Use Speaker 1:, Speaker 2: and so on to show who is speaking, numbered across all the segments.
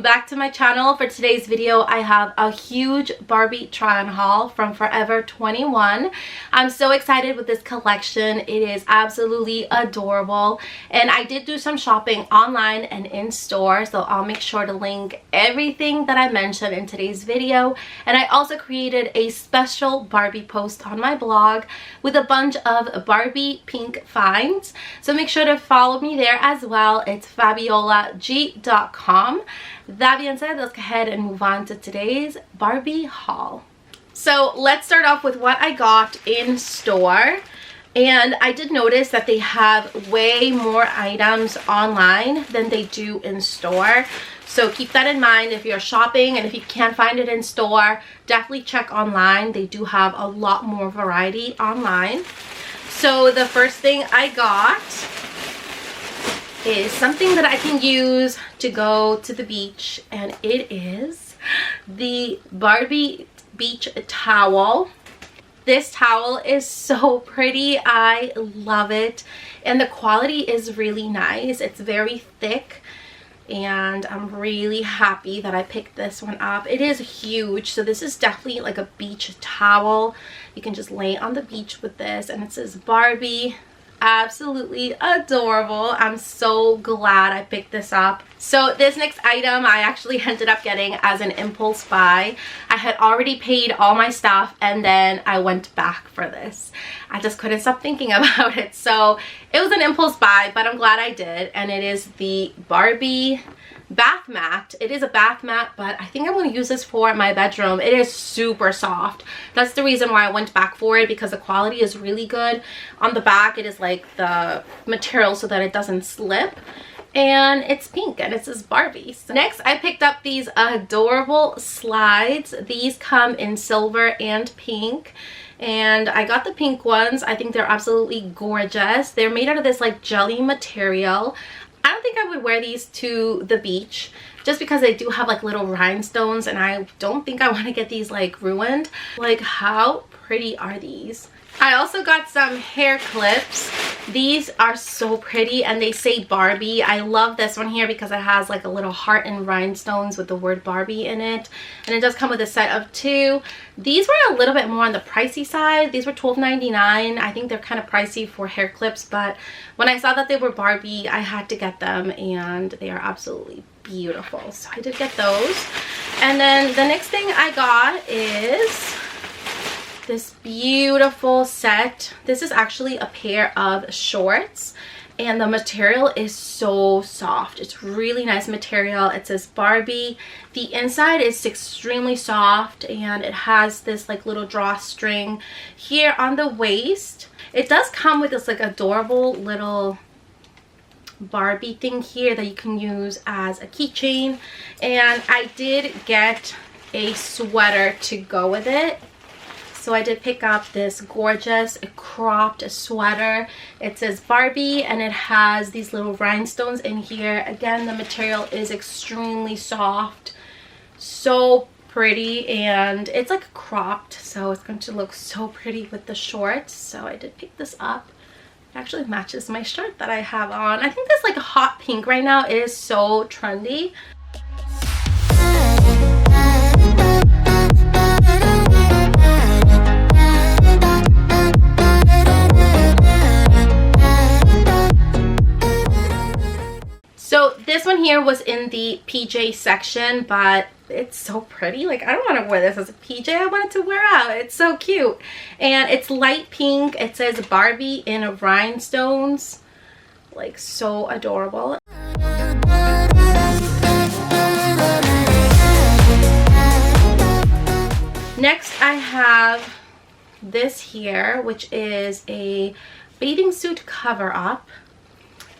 Speaker 1: welcome back to my channel. For today's video I have a huge Barbie try on haul from Forever 21. I'm so excited with this collection. It is absolutely adorable, and I did do some shopping online and in store, so I'll make sure to link everything that I mentioned in today's video. And I also created a special Barbie post on my blog with a bunch of Barbie pink finds, so make sure to follow me there as well. It's FABIOLAG.com. That being said, let's go ahead and move on to today's Barbie haul. So let's start off with what I got in store. And I did notice that they have way more items online than they do in store. So keep that in mind if you're shopping, and if you can't find it in store, definitely check online. They do have a lot more variety online. So the first thing I got is something that I can use to go to the beach, and it is the Barbie beach towel. This towel is so pretty. I love it, and the quality is really nice. It's very thick, and I'm really happy that I picked this one up. It is huge, so this is definitely like a beach towel. You can just lay on the beach with this, and it says Barbie. Absolutely adorable. I'm so glad I picked this up. So this next item I actually ended up getting as an impulse buy. I had already paid all my stuff, and then I went back for this. I just couldn't stop thinking about it, so it was an impulse buy, but I'm glad I did. And it is the Barbie bath mat. It is a bath mat, but I think I'm going to use this for my bedroom. It is super soft. That's the reason why I went back for it, because the quality is really good. On the back it is like the material so that it doesn't slip, and it's pink and it says Barbie. So next I picked up these adorable slides. These come in silver and pink, and I got the pink ones. I think they're absolutely gorgeous. They're made out of this like jelly material. I don't think I would wear these to the beach just because they do have like little rhinestones, and I don't think I want to get these like ruined. Like, how pretty are these? I also got some hair clips. These are so pretty, and they say Barbie. I love this one here because it has like a little heart and rhinestones with the word Barbie in it, and it does come with a set of 2. These were a little bit more on the pricey side. These were $12.99. I think they're kind of pricey for hair clips, but when I saw that they were Barbie, I had to get them, and they are absolutely beautiful. So I did get those. And then the next thing I got is this beautiful set. This is actually a pair of shorts, and the material is so soft. It's really nice material. It says Barbie. The inside is extremely soft, and it has this like little drawstring here on the waist. It does come with this like adorable little Barbie thing here that you can use as a keychain, and I did get a sweater to go with it. So I did pick up this gorgeous cropped sweater. It says Barbie, and it has these little rhinestones in here. Again, the material is extremely soft, so pretty, and it's like cropped, so it's going to look so pretty with the shorts. So I did pick this up. It actually matches my shirt that I have on. I think this like a hot pink right now. It is so trendy. So this one here was in the PJ section, but it's so pretty. Like, I don't want to wear this as a PJ. I want it to wear out. It's so cute. And it's light pink. It says Barbie in rhinestones. Like, so adorable. Next I have this here, which is a bathing suit cover up.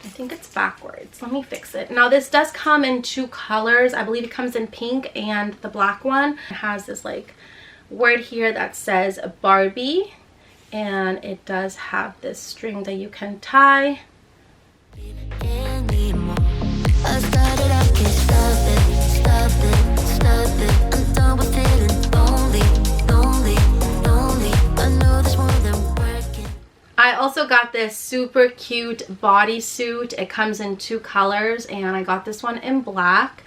Speaker 1: I think it's backwards. Let me fix it. Now this does come in 2 colors. I believe it comes in pink and the black one. It has this like word here that says Barbie, and it does have this string that you can tie. I also got this super cute bodysuit. It comes in 2 colors, and I got this one in black.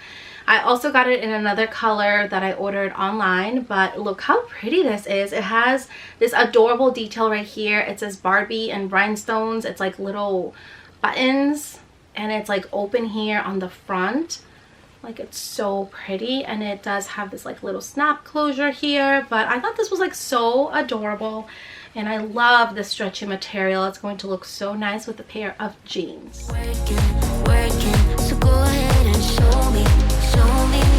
Speaker 1: I also got it in another color that I ordered online, but look how pretty this is. It has this adorable detail right here. It says Barbie and rhinestones. It's like little buttons, and it's like open here on the front. Like, it's so pretty, and it does have this like little snap closure here, but I thought this was like so adorable, and I love the stretchy material. It's going to look so nice with a pair of jeans.
Speaker 2: Working, so go ahead and show me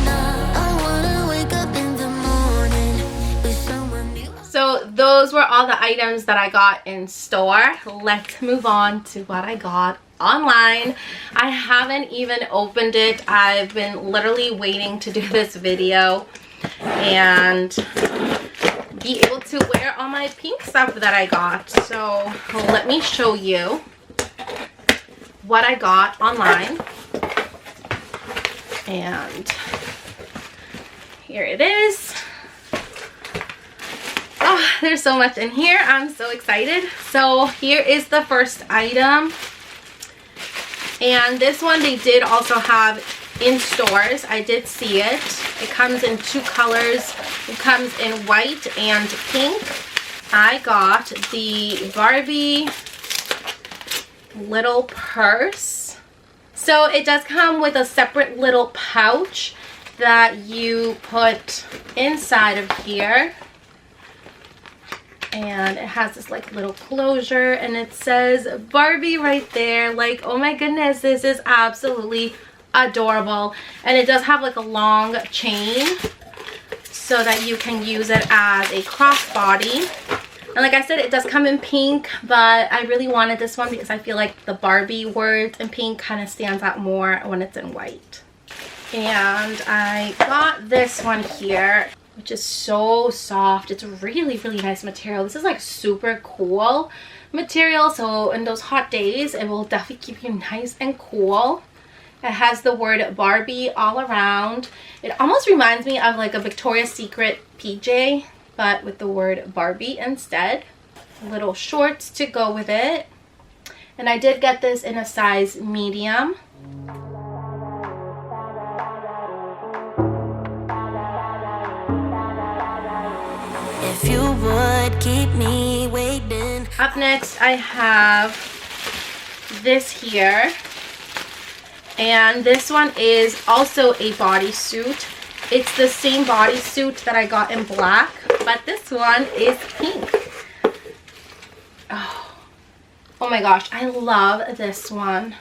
Speaker 2: now. I wanna wake up in the morning with someone new.
Speaker 1: So those were all the items that I got in store. Let's move on to what I got online. I haven't even opened it. I've been literally waiting to do this video and be able to wear all my pink stuff that I got. So let me show you what I got online. And here it is. Oh, there's so much in here. I'm so excited. So here is the first item. And this one they did also have in stores. I did see it. It comes in two colors. It comes in white and pink. I got the Barbie little purse. So it does come with a separate little pouch that you put inside of here. And it has this like little closure, and it says Barbie right there. Like, oh my goodness, this is absolutely adorable. And it does have like a long chain so that you can use it as a crossbody. And like I said, it does come in pink, but I really wanted this one because I feel like the Barbie words in pink kind of stands out more when it's in white. And I got this one here, which is so soft. It's really, really nice material. This is like super cool material, so in those hot days it will definitely keep you nice and cool. It has the word Barbie all around. It almost reminds me of like a Victoria's Secret PJ, but with the word Barbie instead. Little shorts to go with it. And I did get this in a size medium.
Speaker 2: If you would keep me waiting.
Speaker 1: Up next I have this here, and this one is also a bodysuit. It's the same bodysuit that I got in black, but this one is pink. Oh my gosh, I love this one.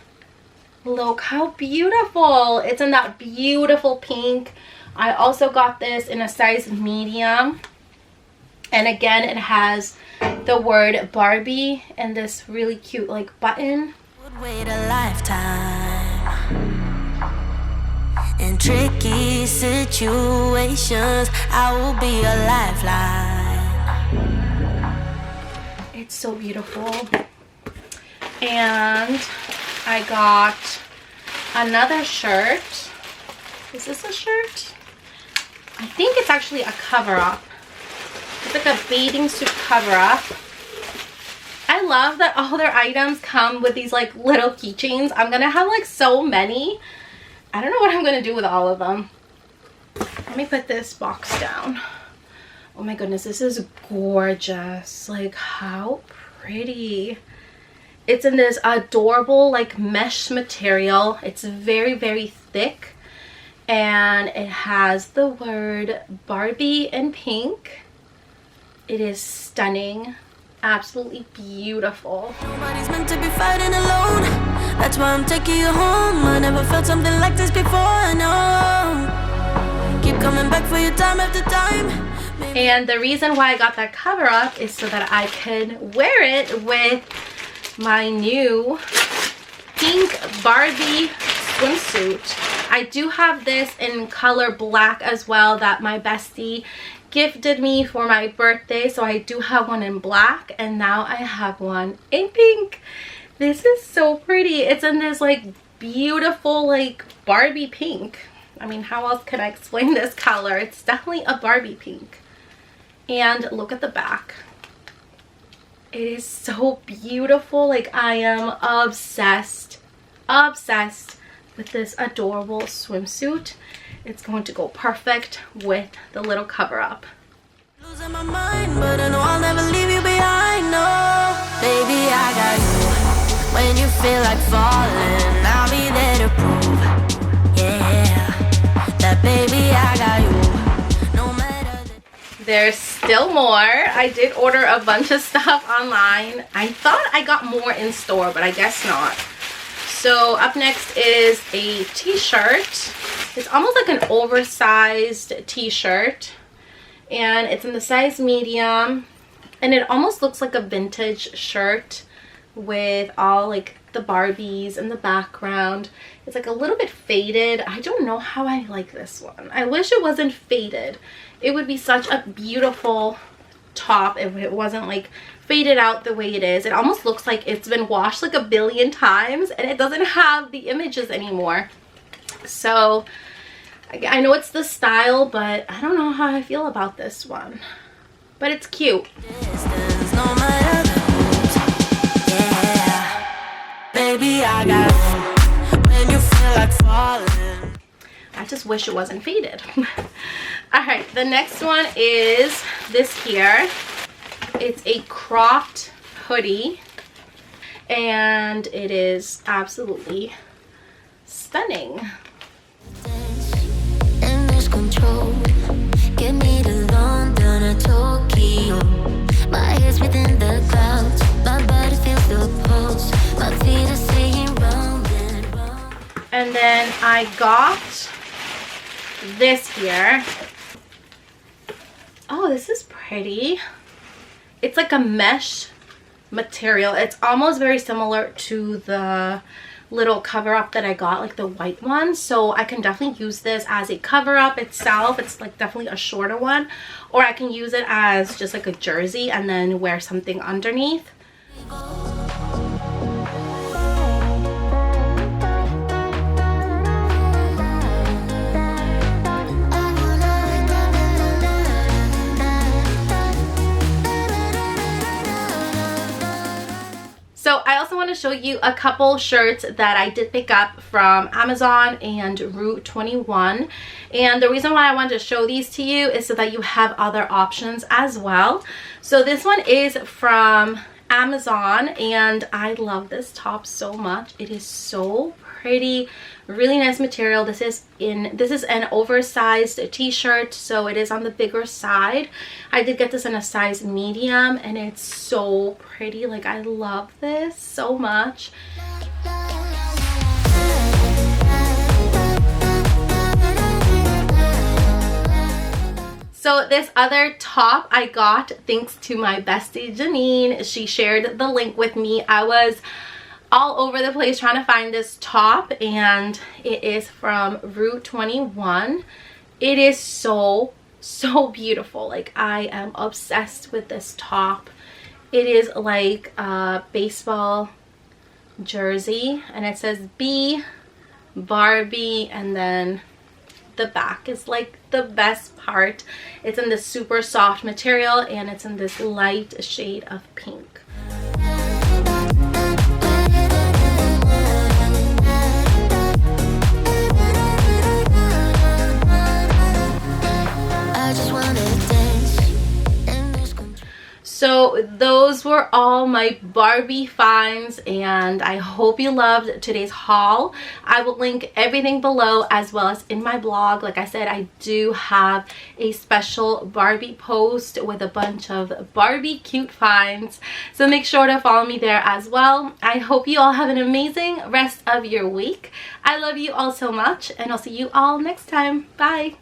Speaker 1: Look how beautiful. It's in that beautiful pink. I also got this in a size medium. And again, it has the word Barbie and this really cute like button.
Speaker 2: Would wait a lifetime. In tricky situations, I will be a lifeline.
Speaker 1: It's so beautiful. And I got another shirt. Is this a shirt? I think it's actually a cover-up. It's like a bathing suit cover-up. I love that all their items come with these like little keychains. I'm gonna have like so many. I don't know what I'm gonna do with all of them. Let me put this box down. Oh my goodness, this is gorgeous. Like, how pretty. It's in this adorable like mesh material. It's very, very thick. And it has the word Barbie in pink. It is stunning. Absolutely beautiful.
Speaker 2: Nobody's meant to be fighting alone. That's why I'm taking you home. I never felt something like this before, no. Keep coming back for your time after time.
Speaker 1: And the reason why I got that cover up is so that I could wear it with my new pink Barbie swimsuit. I do have this in color black as well that my bestie gifted me for my birthday, so I do have one in black, and now I have one in pink. This is so pretty. It's in this like beautiful like Barbie pink. I mean, how else can I explain this color? It's definitely a Barbie pink. And look at the back. It is so beautiful. Like, I am obsessed with this adorable swimsuit. it's going to go perfect with the little cover up.
Speaker 2: Losing my mind, but I know I'll never leave you behind. No, baby, I got you. When you feel like falling, I'll be there to prove, yeah, that baby, I got you. No matter the...
Speaker 1: There's still more. I did order a bunch of stuff online. I thought I got more in store, but I guess not. So up next is a t-shirt. It's almost like an oversized t-shirt. And it's in the size medium, and it almost looks like a vintage shirt with all like the Barbies in the background. It's like a little bit faded. I don't know how I like this one. I wish it wasn't faded. It would be such a beautiful top if it wasn't like faded out the way it is. It almost looks like it's been washed like a billion times and it doesn't have the images anymore. So I know it's the style, but I don't know how I feel about this one. But it's cute.
Speaker 2: No matter the moves, yeah. Baby, I got you. When you feel like falling.
Speaker 1: I just wish it wasn't faded. Alright, the next one is this here. It's a cropped hoodie. And it is absolutely stunning.
Speaker 2: Get me to London or Tokyo. My head's within the clouds. My body feels the pulse. My feet are saying round and round.
Speaker 1: And then I got this here. Oh, this is pretty. It's like a mesh material. It's almost very similar to the little cover up that I got, like the white one. So I can definitely use this as a cover up itself. It's like definitely a shorter one, or I can use it as just like a jersey and then wear something underneath. So I also want to show you a couple shirts that I did pick up from Amazon and Route 21. And the reason why I wanted to show these to you is so that you have other options as well. So this one is from Amazon and I love this top so much. It is so pretty, really nice material. This is an oversized t-shirt, so it is on the bigger side. I did get this in a size medium and it's so pretty. Like, I love this so much. So this other top I got thanks to my bestie Janine. She shared the link with me. I was all over the place trying to find this top, and it is from Route 21. It is so beautiful. Like, I am obsessed with this top. It is like a baseball jersey and it says B Barbie, and then the back is like the best part. It's in this super soft material and it's in this light shade of pink. So those were all my Barbie finds, and I hope you loved today's haul. I will link everything below as well as in my blog. Like I said, I do have a special Barbie post with a bunch of Barbie cute finds, so make sure to follow me there as well. I hope you all have an amazing rest of your week. I love you all so much, and I'll see you all next time. Bye.